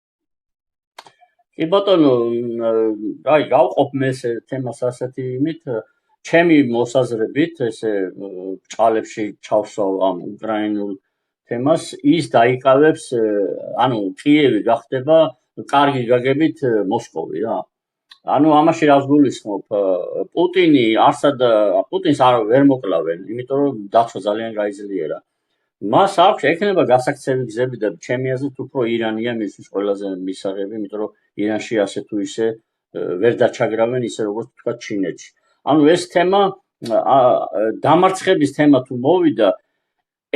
კი ბატონო, აი გავყოფ მე ეს თემას ასეთი იმით, ჩემი მოსაზრებით ესე ბჭყალებში ჩავსვავ ამ უკრაინულ თემას, ის დაიკავებს, ანუ კიევი გახდება კარგი გაგებით მოსკოვი რა. ანუ ამაში რას გულისხმობ, პუტინს არ ვერ მოკლავენ, იმიტომ რომ დაცვა ძალიან გაიძლიერა. მას აქვს ექნება გასაქცევი გზები და ჩემი აზრით უფრო ირანია მისთვის ყველაზე მისაღები, იმიტომ რომ ირანში ასე თუ ისე ვერ დაჩაგრავენ ისე როგორც თქვა ჩინეთში. ანუ ეს თემა დამარცხების თემა თუ მოვიდა,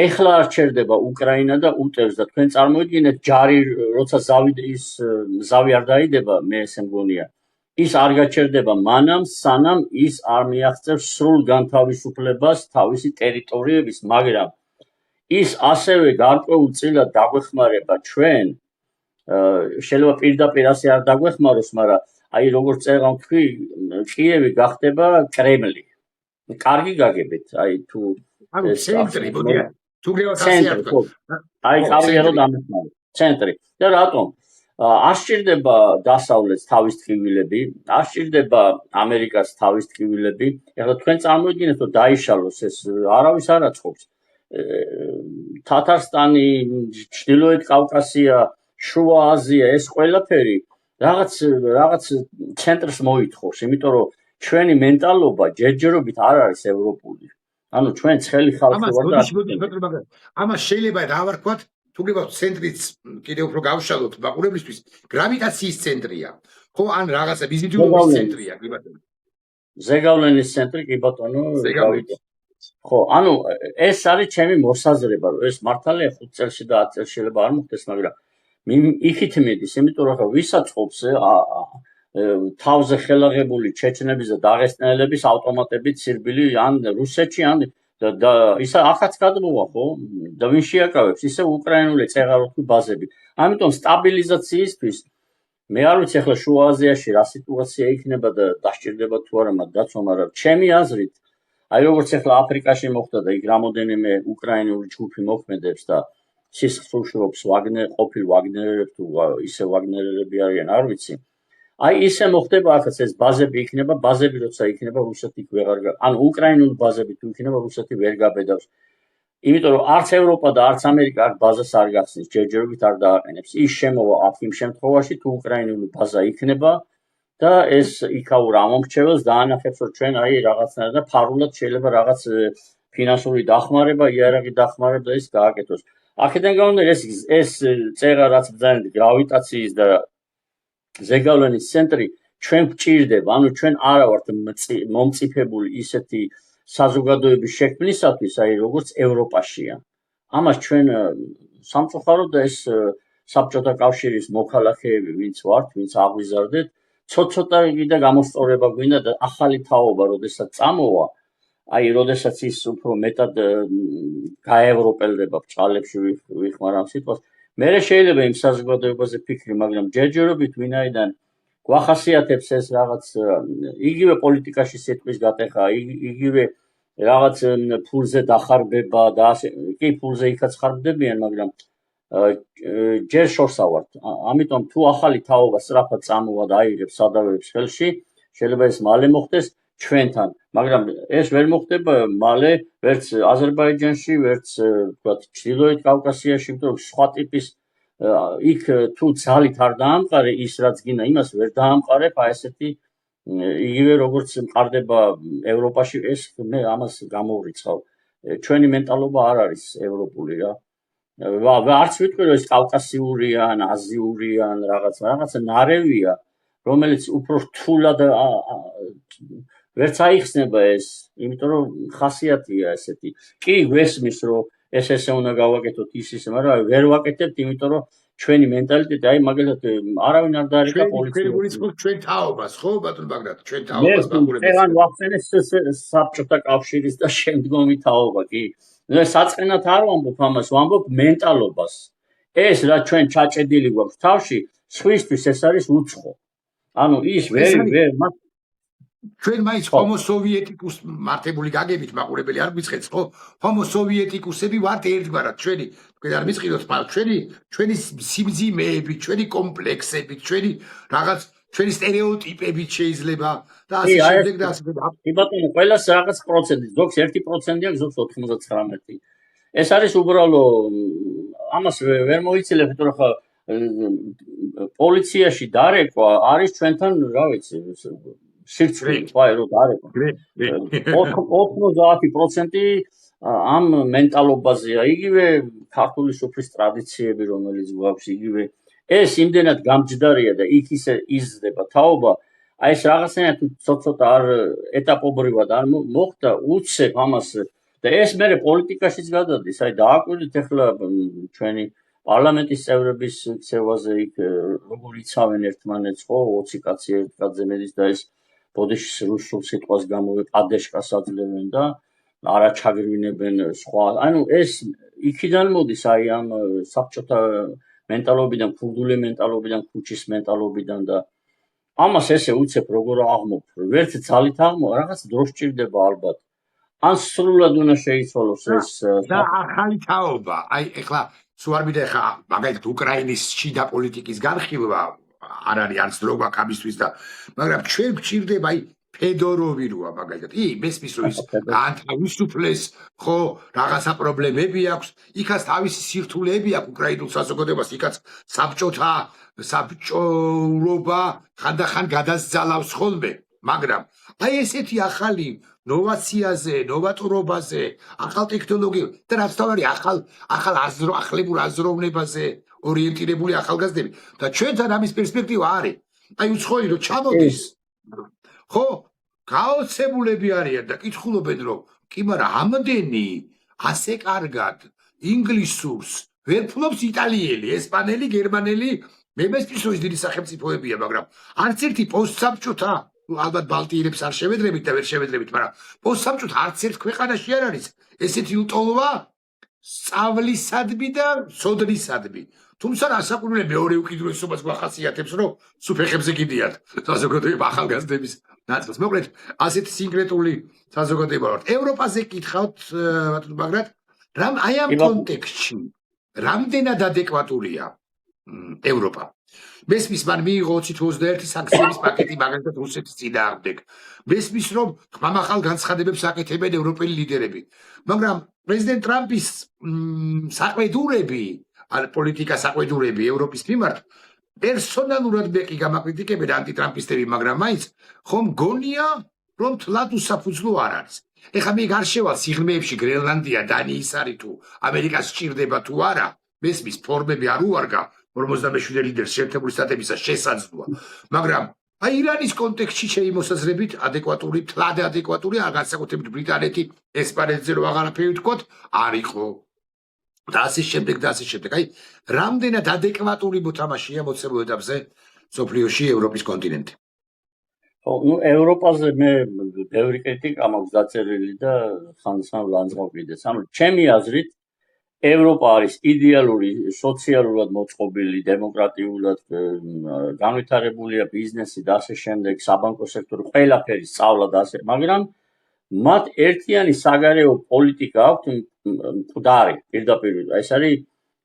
ეხლა არ ჩერდება უკრაინა და უტევს და თქვენ წარმოიდგინეთ ჯარი როცა ზავი არ დაიდება, მე ესე მგონია. ის არ გაჩერდება მანამ, სანამ ის არ მიაღწევს სრულ განთავისუფლებას თავისი ტერიტორიების, მაგრამ ის ასევე გარკვეულწილად დაგვეხმარება ჩვენ, შეიძლება პირდაპირ ასე არ დაგვეხმაროს, მაგრამ აი როგორც წერა თქვი, კიევი გახდება კრემლი. კარგი გაგებით, აი თუ ცენტრი, მოდია, თუ გრევა ასე არ თქვა. აი ყავია რომ დამეხმარო. ცენტრი. და რატომ? არ სჭირდება დასავლეთს თავის ტკივილები, არ სჭირდება ამერიკას თავის ტკივილები. ეხლა თქვენ წარმოიდგინეთ, რომ დაიშალოს ეს არავის არ აწყობს. თათარსტანი, ჩრდილოეთ კავკასია, შუა აზია, ეს ყველაფერი რაღაც ცენტრს მოითხოვს, იმიტომ რომ ჩვენი მენტალობა ჯერჯერობით არ არის ევროპული. ანუ ჩვენ ცხელი ხალხი ვართ და ამას შეიძლება რა ვარქვათ, თუ გებავთ ცენტრიც კიდევ უფრო გავშალოთ მაყურებლისთვის, გრავიტაციის ცენტრია. ხო, ან რაღაცა ვიზიტულობის ცენტრია, კი ბატონო. ზეგავლენის ცენტრი, კი ბატონო, ხო, ანუ ეს არის ჩემი მოსაზრება, რომ ეს მართალია 5 წელში და 10 წელს შეიძლება არ მოხდეს, მაგრამ იქით მიდის, იმიტომ რომ ვისაწყობს თავზე ხელაღებული ჩეჩნების და დაღესტნელების ავტომატებით სირბილი ან რუსეთში ან და ისა ახაც გადმოვა ხო და ვინ შეაკავებს ისე უკრაინული წეღაროთი ბაზები. ამიტომ სტაბილიზაციისთვის მე არ ვიცი ახლა შუა აზიაში რა სიტუაცია იქნება და დასჭირდება თუ არა მათ დაცვა, მაგრამ ჩემი აზრით აი როგორც ახლა აფრიკაში მოხდა და იქ რამოდენიმე უკრაინული ჯგუფი მოქმედებს და სისხლს უშრობს ყოფილ ვაგნერერებს თუ ისე ვაგნერერები არიან, არ ვიცი. აი ისე მოხდება ახაც ეს ბაზები იქნება, ბაზები როცა იქნება რუსეთი ვეღარ ანუ უკრაინული ბაზები თუ იქნება რუსეთი ვერ გაბედავს. იმიტომ რომ არც ევროპა და არც ამერიკა აქ ბაზას არ გახსნის, ჯერჯერობით არ დააყენებს. ის შემოვა აქ იმ შემთხვევაში თუ უკრაინული ბაზა იქნება და ეს იქაურ ამომრჩეველს დაანახებს, რომ ჩვენ აი რაღაცნაირად და ფარულად შეიძლება რაღაც ფინანსური დახმარება, იარაღი დახმარება და ის გააკეთოს. აქედან გამომდინარე ეს წეღა რაც ბრძანეთ გრავიტაციის და ზეგავლენის ცენტრი ჩვენ გვჭირდება, ანუ ჩვენ არა ვართ მომწიფებული ისეთი საზოგადოების შექმნისათვის, აი როგორც ევროპაშია. ამას ჩვენ სამწუხაროდ და ეს საბჭოთა კავშირის მოქალაქეები ვინც ვართ, ვინც აღვიზარდეთ, ცოტ-ცოტა და გამოსწორება გვინდა და ახალი თაობა, როდესაც წამოვა, აი როდესაც ის უფრო მეტად გაევროპელდება ბჭყალებში ვიხმარ ამ სიტყვას. მე შეიძლება იმ საზოგადოებაზე ფიქრი, მაგრამ ჯერჯერობით ვინაიდან გვახასიათებს ეს რაღაც იგივე პოლიტიკაში სიტყვის გატეხა, იგივე რაღაც ფულზე დახარბება და ასე, კი ფულზე იქაც ხარბდებიან, მაგრამ ჯერ შორსა ვართ. ამიტომ თუ ახალი თაობა სწრაფად წამოვა და აიღებს სადავეებს ხელში, შეიძლება ეს მალე მოხდეს. ჩვენთან, მაგრამ ეს ვერ მოხდება მალე ვერც აზერბაიჯანში, ვერც თქვათ ჩრდილოეთ კავკასიაში, იმიტომ რომ სხვა ტიპის იქ თუ ძალით არ დაამყარე ის რაც გინდა, იმას ვერ დაამყარებ, აი ესეთი იგივე როგორც მყარდება ევროპაში, ეს მე ამას გამოვრიცხავ. ჩვენი მენტალობა არ არის ევროპული რა. არც ვიტყვი რომ ეს კავკასიური ან აზიური ან რაღაცა ნარევია, რომელიც უფრო რთულად ვერც აიხსნება ეს, იმიტომ რომ ხასიათია ესეთი. კი გვესმის რომ ესე უნდა გავაკეთოთ ის, მაგრამ ვერ ვაკეთებთ, იმიტომ რომ ჩვენი მენტალიტეტი, აი მაგალითად არავინ არ დაერეკა პოლიციას. ჩვენ თაობას, ხო ბატონ ბაგრატ, ჩვენ მე თაობას მაყურებელს. ან ვახსენეს საბჭოთა კავშირის და შემდგომი თაობა, კი. საწყენად არ ვამბობ ამას, ვამბობ მენტალობას. ეს რა ჩვენ ჩაჭედილი გვაქვს თავში, სხვისთვის ეს არის უცხო. ანუ ის ჩვენ მაინც ჰომო სოვიეტიკუს მართებული გაგებით მაყურებელი არ გვიწყեց, ხო? ჰომო სოვიეტიკუსები ვართ ერთგვარად, ჩვენი, თქვენ არ მიწყიდოთ, ჩვენი სიმძიმეები, ჩვენი კომპლექსები, ჩვენი სტერეოტიპებით შეიძლება და ასე შემდეგ და ასე შემდეგ. კი ბატონო, ყველას რაღაც პროცენტი, ზოგს 1% აქვს, ზოგს 99. ეს არის უბრალო ამას ვერ მოიცილებ, იმიტომ რომ პოლიციაში დარეკვა არის ჩვენთან, რა ვიცი, სირცხვილი თქვა რომ დარეკვა. 90% ამ მენტალობაზეა, იგივე ქართული სუფრის ტრადიციები, რომელიც გვაქვს, იგივე ეს იმდენად გამჯდარია და იქ ისე იზრდება თაობა, აი ეს რაღაცნაირად ცოტა არ ეტაპობრივად არ მოხდა, უცებ ამას და ეს მერე პოლიტიკაშიც გადადის. აი დააკვირდით ახლა ჩვენი პარლამენტის წევრების ქცევაზე იქ როგორ იცავენ ერთმანეთს, ხო, 20 კაცი ერთ კაცზე მედის და ეს ბოდიშის რუსულ სიტყვას გამოვე პადეშკას აძლევენ და არა ჩაგრვინებენ სხვა. ანუ ეს იქიდან მოდის აი ამ საბჭოთა მენტალობიდან, ქურდული მენტალობიდან, ქუჩის მენტალობიდან და ამას ესე უცებ როგორ აღმოფხვრ. ვერც ძალით აღმო, რაღაც დრო სჭირდება ალბათ. ან სრულად უნდა შეიცვალოს ეს და ახალი თაობა. აი ეხლა სულ არ მინდა ეხლა მაგალითად უკრაინის შიდა პოლიტიკის განხილვა არ არის არც დრო გვაქვს ამისთვის და მაგრამ ჩვენ გვჭირდება აი ფედოროვი როა მაგალითად. მესმის რომ ის გაანთავისუფლეს, ხო, რაღაცა პრობლემები აქვს, იქაც თავისი სირთულეები აქვს უკრაინულ საზოგადოებას, იქაც საბჭოურობა ხანდახან გადასძალავს ხოლმე, მაგრამ აი ესეთი ახალი ნოვაციაზე, ნოვატორობაზე, ახალ ტექნოლოგიებზე და რაც თავარი ახალ ახლებურ აზროვნებაზე ორიენტირებული ახალგაზრდები და ჩვენთან ამის პერსპექტივა არის. აი უცხოელი რომ ჩამოდის, ხო, გაოცებულები არიან და კითხულობენ რომ კი, მაგრამ ამდენი ასე კარგად ინგლისურს ვერ ფლობს იტალიელი, ესპანელი, გერმანელი, მე მესმის რომ ის დიდი სახელმწიფოებია, მაგრამ არც ერთი პოსტსაბჭოთა ალბათ ბალტიელებს არ შევედრებით და ვერ შევედრებით, მაგრამ პოსტსაბჭოთა არც ერთ ქვეყანაში არ არის ესეთი უტოლვა სწავლისადმი და სოდნისადმი. თუმცა რასაკვირველია მეორე უკიდურესობას გვახასიათებს, რომ სუფეხებზე გიდიათ საზოგადოება ახალგაზრდების ნაწილს. მოკლედ, ასეთი სინკრეტული საზოგადოება ვართ. ევროპაზე კითხავთ, ბატონ ბაგრატ, აი ამ კონტექსტში რამდენად ადეკვატურია ევროპა? მესმის მან მიიღო 2021 სანქციების პაკეტი მაგალითად რუსეთის წინააღმდეგ. მესმის რომ ხმამაღალ განცხადებებს აკეთებენ ევროპელი ლიდერები. მაგრამ პრეზიდენტ ტრამპის საყვედურები, ან პოლიტიკა საყვედურები ევროპის მიმართ პერსონალურად მე კი გამაკრიტიკებენ ანტიტრამპისტები, მაგრამ მაინც ხომ გონია რომ თლად უსაფუძვლო არ არის. ეხლა მე გარშევალ სიღრმეებში გრენლანდია, დანიის არის თუ ამერიკას სჭირდება თუ არა, მესმის ფორმები არ უარგა 47 ლიდერს შეერთებული შტატებისა შესაძლოა, მაგრამ აი ირანის კონტექსტში შემოსაზრებით ადეკვატური, თლად ადეკვატური, განსაკუთრებით ბრიტანეთი, ესპანეთზე რომ აღარაფერი ვთქვათ, არ იყო. და ასე შემდეგ და ასე შემდეგ. აი, რამდენად ადეკვატური მოთამაშეა მოცემულ ეტაპზე სოფლიოში ევროპის კონტინენტი. ხო, ევროპაზე მე ბევრი კრიტიკა მაქვს დაწერილი და ხანდახან ვლანძღავ კიდეც. ანუ ჩემი აზრით ევროპა არის იდეალური, სოციალურად მოწყობილი, დემოკრატიულად განვითარებულია ბიზნესი და ასე შემდეგ, საბანკო სექტორი, ყველაფერი სწავლა და ასე, მაგრამ მათ ერთიანი საგარეო პოლიტიკა აქვთ მკვდარი, პირდაპირ. ეს არის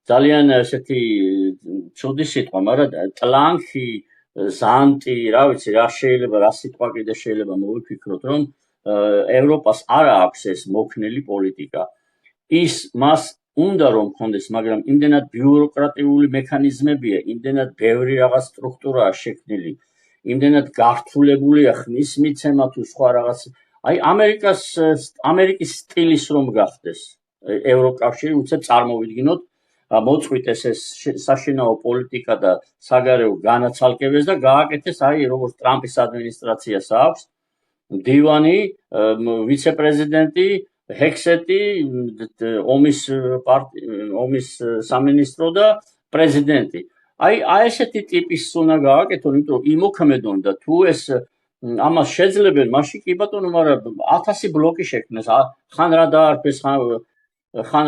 ძალიან ესეთი ცუდი სიტყვა, მაგრამ ტლანქი ზანტი, რა ვიცი, რა შეიძლება, რა სიტყვა კიდე შეიძლება მოვიფიქროთ, რომ ევროპას არ აქვს ეს მოქნილი პოლიტიკა. ის მას უნდა რომ ქონდეს, მაგრამ იმდენად ბიუროკრატიული მექანიზმებია, იმდენად ბევრი რაღაც სტრუქტურაა შექმნილი, იმდენად გართულებულია ხმის მიცემა თუ სხვა რაღაც. აი ამერიკის სტილის რომ გახდეს ევროკავშირი, უცებ წარმოვიდგინოთ, მოწყვიტეს ეს საშინაო პოლიტიკა და საგარეო განაცალკევეს და გააკეთეს აი როგორც ტრამპის ადმინისტრაციას აქვს მდივანი, ვიცე-პრეზიდენტი, ჰექსეტი, ომის სამინისტრო და პრეზიდენტი. აი ესეთი ტიპის უნდა გააკეთონ, იმიტომ რომ იმოქმედონ და თუ ეს ამას შეძლებენ, მაშინ კი ბატონო, მაგრამ 1000 ბლოკი შექმნეს, ხან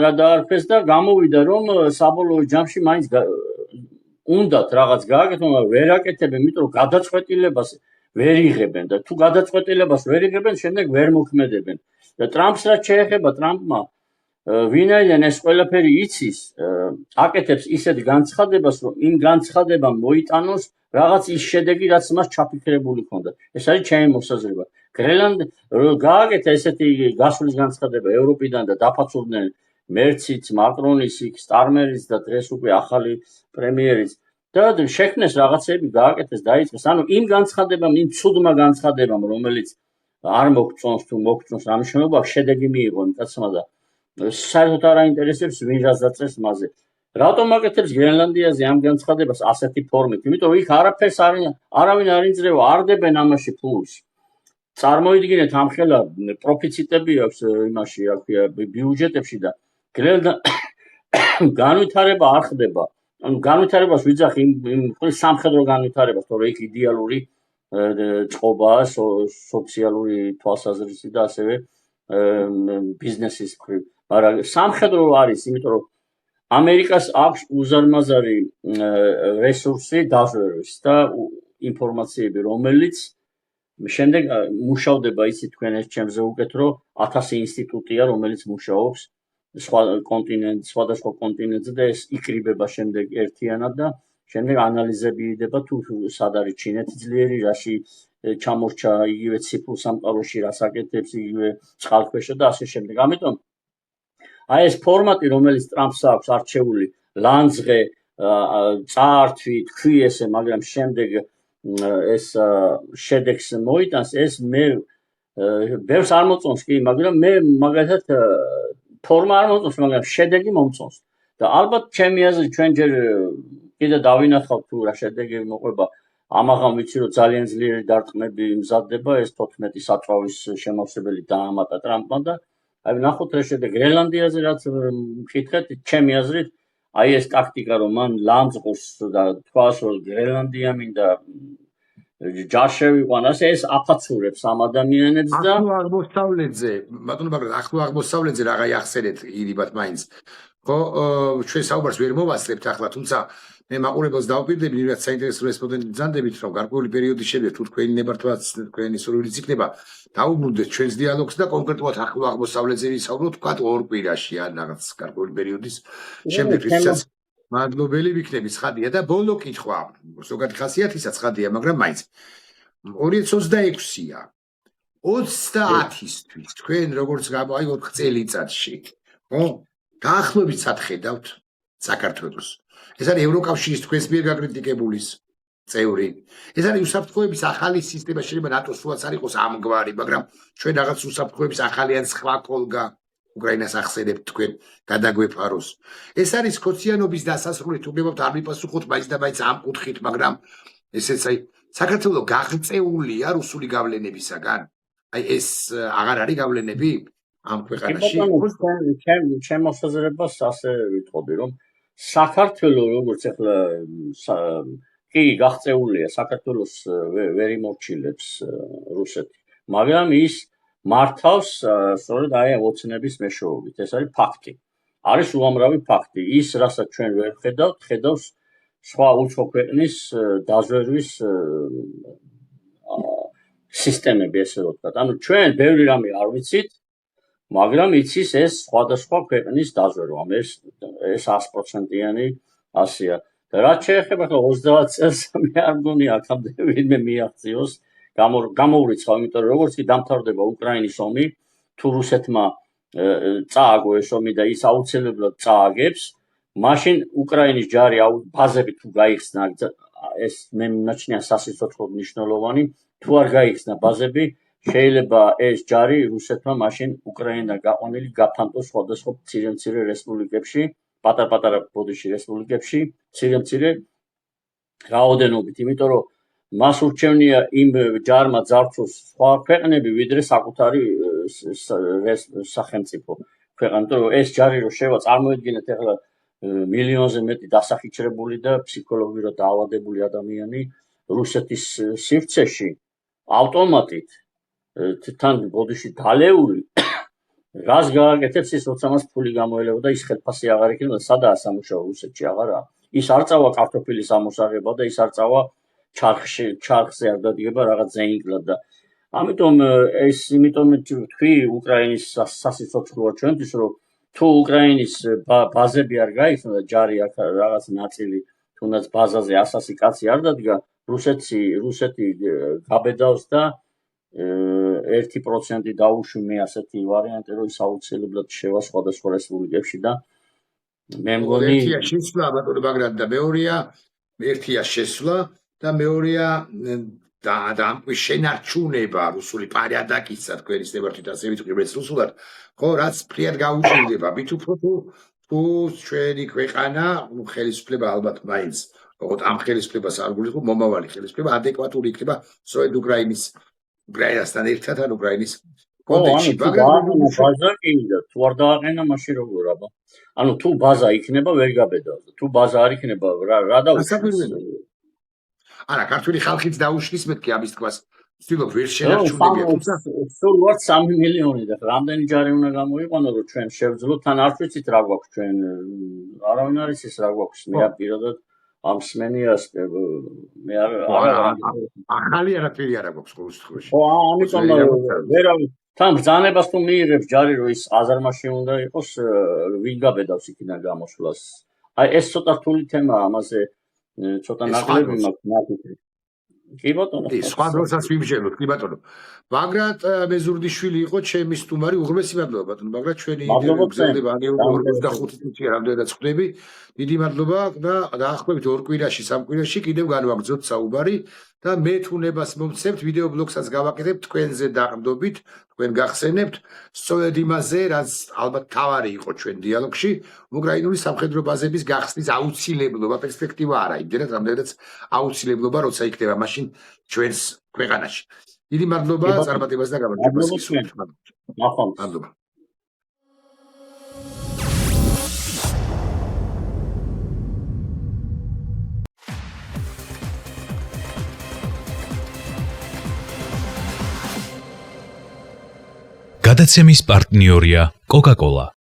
რა დაარქვეს და გამოვიდა რომ საბოლოო ჯამში მაინც უნდათ რაღაც გააკეთონ, მაგრამ ვერ აკეთებენ, იმიტომ რომ გადაწყვეტილებას ვერ იღებენ და თუ გადაწყვეტილებას ვერ იღებენ, შემდეგ ვერ მოქმედებენ. და ტრამპს რაც შეეხება, ტრამპმა ვინაიდან ეს ყველაფერი იცის, აკეთებს ისეთ განცხადებას, რომ იმ განცხადებამ მოიტანოს რაღაც ის შედეგი, რაც მას ჩაფიქრებული ჰქონდა. ეს არის ჩემი მოსაზრება. გააკეთა ესეთი გასვლის განცხადება ევროპიდან და დაფაცურდნენ მერციც, მაკრონის, სტარმერიც და დღეს უკვე ახალი პრემიერიც და შექმნეს რაღაცები, გააკეთეს, დაიწყეს. ანუ იმ განცხადებამ, იმ ცუდმა განცხადებამ, რომელიც არ მოგწონს თუ მოგწონს, რა მნიშვნელობა აქვს, შედეგი მიიღო იმ კაცმა და საერთოდ არ აინტერესებს ვინ რას დაწერს მასზე. რატომ აკეთებს გრენლანდიაზე ამ განცხადებას ასეთი ფორმით? იმიტომ რომ იქ არაფერს არავინ არ ინძრევა, არ დებენ ამაში ფულს. წარმოიდგინეთ, ამხელა პროფიციტები აქვს იმაში, რა ქვია, ბიუჯეტებში და განვითარება არ ხდება. ანუ განვითარებას ვიძახი იმ სამხედრო განვითარებას, თორე იქ იდეალური წყობაა სოციალური თვალსაზრისით და ასევე ბიზნესის მხრივ. მაგრამ სამხედრო არის, იმიტომ რომ ამერიკას აქვს უზარმაზარი რესურსი დაზვერვის და ინფორმაციები, რომელიც შემდეგ მუშავდება, იცით თქვენ ეს ჩემზე უკეთრო 1000 ინსტიტუტია, რომელიც მუშაობს სხვადასხვა კონტინენტზე და ეს იკრიბება შემდეგ ერთიანად და შემდეგ ანალიზები იდება თუ სად არის ჩინეთი ძლიერი, რაში ჩამორჩა იგივე ციფრულ სამყაროში, რას აკეთებს იგივე წყალქვეშა და ასე შემდეგ. ამიტომ აი ეს ფორმატი, რომელიც ტრამპს აქვს არჩეული, ლანძღე, წაართვი, თქვი ესე, მაგრამ შემდეგ ეს შედეგს მოიტანს, ეს მე ბევრს არ მოწონს კი, მაგრამ მე მაგალითად ფორმა არ მოწონს, მაგრამ შედეგი მომწონს. და ალბათ ჩემი აზრით ჩვენ ჯერ კიდე დავინახავთ თუ რა შედეგი მოყვება. ამაღამ ვიცი რომ ძალიან ძლიერი დარტყმები მზადდება, ეს 14 საწვავის შემავსებელი დაამატა ტრამპმა და აი ნახოთ რა შედეგი. გრენლანდიაზე რაც მკითხეთ, ჩემი აზრით აი ეს ტაქტიკა რომ მან ლანძღოს და თქვას რომ გრენლანდია მინდა ჯაშევიყვანას, ეს აფაცურებს ამ ადამიანებს და ახლო აღმოსავლეთზე, ბატონო ბაგრატ, ახლო აღმოსავლეთზე რაღა ახსენეთ ირიბათ მაინც. ხო, ჩვენ საუბარს ვერ მოვასწრებთ ახლა, თუმცა მე მაყურებელს დავპირდები, რაც საინტერესო რესპონდენტი ძანდებით, რომ გარკვეული პერიოდი შევიდეთ, თუ თქვენი ნებართვაც, თქვენი სურვილიც იქნება, დაუბრუნდეთ ჩვენს დიალოგს და კონკრეტულად ახლო აღმოსავლეთზე ვისაუბროთ, თქვათ ორ კვირაში ან რაღაც გარკვეული პერიოდის შემდეგ, როდესაც მადლობელი ვიქნები, ცხადია და ბოლო კითხვა, ზოგადი ხასიათისაც ცხადია, მაგრამ მაინც 2026-ია. 30-ისთვის თქვენ როგორც აი 4 წელიწადში, ხო? დაახლოებით სად ხედავთ საქართველოს? ეს არის ევროკავშირის თქვენს მიერ გაკრიტიკებულის წევრი. ეს არის უსაფრთხოების ახალი სისტემა, შეიძლება ნატოს სულაც არ იყოს ამგვარი, მაგრამ ჩვენ რაღაც უსაფრთხოების ახალი ან სხვა კოლგა უკრაინას ახსენებთ თქვენ გადაგვეფაროს. ეს არის ხოციანობის დასასრული, თუ გებავთ არ მიპასუხოთ მაინც და მაინც ამ კუთხით, მაგრამ ესეც აი საქართველოს გაღწეულია რუსული გავლენებისაგან. აი ეს აღარ არის გავლენები ამ ქვეყანაში. ჩემ მოსაზრებას ასე ვიტყოდი, რომ საქართველოს როგორც ახლა კი გაღწეულია, საქართველოს ვერ იმორჩილებს რუსეთი, მაგრამ ის მართავს სწორედ აი ოცნების მეშვეობით. ეს არის ფაქტი. არის უამრავი ფაქტი. ის, რასაც ჩვენ ვერ ხედავთ, ხედავს სხვა უცხო ქვეყნის დაზვერვის სისტემები, ესე რომ ვთქვათ. ანუ ჩვენ ბევრი რამე არ ვიცით, მაგრამ იცის ეს სხვადასხვა ქვეყნის დაზვერვა. ეს 100%-იანი ასეა. და რაც შეეხება 30 წელს მე არ მგონი აქამდე ვინმე მიაღწიოს გამოურიცხავ, იმიტომ რომ როგორც კი დამთავრდება უკრაინის ომი, თუ რუსეთმა წააგო ეს ომი და ის აუცილებლად წააგებს, მაშინ უკრაინის ჯარი ბაზები თუ გაიხსნა, ეს მე მნაჩნია სასიცოცხლოდ მნიშვნელოვანი, თუ არ გაიხსნა ბაზები, შეიძლება ეს ჯარი რუსეთმა მაშინ უკრაინიდან გაყვანილი გაფანტოს სხვადასხვა მცირე რესპუბლიკებში, პატარ-პატარა ბოდიში რესპუბლიკებში, მცირე რაოდენობით, იმიტომ რომ მას ურჩევნია იმ ჯარმა ძარცვოს სხვა ქვეყნები, ვიდრე საკუთარი სახელმწიფო ქვეყანა, იმიტომ რომ ეს ჯარი რო შევა, წარმოიდგინეთ ახლა მილიონზე მეტი დასახიჩრებული და ფსიქოლოგიურად დაავადებული ადამიანი რუსეთის სივრცეში ავტომატით თან ბოდიში დალეული რას გააკეთებს ის, როცა მას ფული გამოელებოდა, ის ხელფასი აღარ იქნება, სადაა სამუშაო რუსეთში აღარაა. ის არ წავა კარტოფილის ამოსაღება და ის არ წავა ჩარხზე არ დადგება რაღაც ზეინკლად და ამიტომ თქვი უკრაინის სასიცოცხლოა ჩვენთვის, რომ თუ უკრაინის ბაზები არ გაიხსნა და ჯარი აქ რაღაც ნაწილი თუნდაც ბაზაზე 100 კაცი არ დადგა, რუსეთი გაბედავს და 1% დაუშვი მე ასეთი ვარიანტი, რომ ის აუცილებლად შევა სხვადასხვა რესპუბლიკებში და მე მგონი ერთია შესვლა ბატონო ბაგრატ და მეორეა ერთია შესვლა და მეორეა და შენარჩუნება რუსული პარადაკისა თქვენი ნებართვით ასე ვიტყვით რუსულად, ხო, რაც ფრიად გაუჩნდება, მით უფრო თუ ჩვენი ქვეყანა ხელისუფლება ალბათ მაინც როგორც ამ ხელისუფლებას არ გულისხმობ, მომავალი ხელისუფლება ადეკვატური იქნება სწორედ უკრაინასთან ერთად ან უკრაინის კონტექსტში. ბაზა კიდე თუ არ დააყენა მაშინ როგორ აბა? ანუ თუ ბაზა იქნება ვერ გაბედავს და თუ ბაზა არ იქნება რა დაუშვებს? არა, ქართული ხალხიც დაუშლის მეთქი ამის თქმას. ვცდილობ ვერ შენარჩუნებია, თუმცა სულ ვარ 3 მილიონი და რამდენი ჯარი უნდა გამოიყვანო, რომ ჩვენ შევძლოთ, თან არ ვიცით რა გვაქვს ჩვენ, არავინ არ იცის რა გვაქვს, მე პირადად ამ სმენიას მე არ ახალი არაფერი არ აქვს ყოველ შემთხვევაში. ხო, ამიტომ ვერავინ თან ბრძანებას თუ მიიღებს ჯარი, რომ ის აზარმაში უნდა იყოს, ვინ გაბედავს იქიდან გამოსვლას. აი ეს ცოტა რთული თემაა, ამაზე ცოტა ნაკლები მაქვს ნაკითი. კი ბატონო. სხვა დროსაც ვიმსჯელოთ, კი ბატონო. ბაგრატ მეზურდიშვილი იყო ჩემი სტუმარი, უღრმესი მადლობა ბატონო ბაგრატ, ჩვენი ინტერვიუ გრძელდება 45 წუთი რამდენადაც ხვდები. დიდი მადლობა და დაახლოებით 2 კვირაში, 3 კვირაში კიდევ განვაგრძოთ საუბარი და მე თუნებას მომცემთ ვიდეო ბლოგსაც გავაკეთებ თქვენზე დაყრდნობით, თქვენ გახსენებთ სწორედ იმაზე, რაც ალბათ თავარი იყო ჩვენ დიალოგში, უკრაინული სამხედრო ბაზების გახსნის აუცილებლობა, პერსპექტივა არა, იმდენად რამდენადაც აუცილებლობა, როცა იქნება მაშინ ჩვენს ქვეყანაში. დიდი მადლობა, წარმატებას და გამარჯვებას გისურვებთ. მადლობა. გადაცემის პარტნიორია კოკა-კოლა.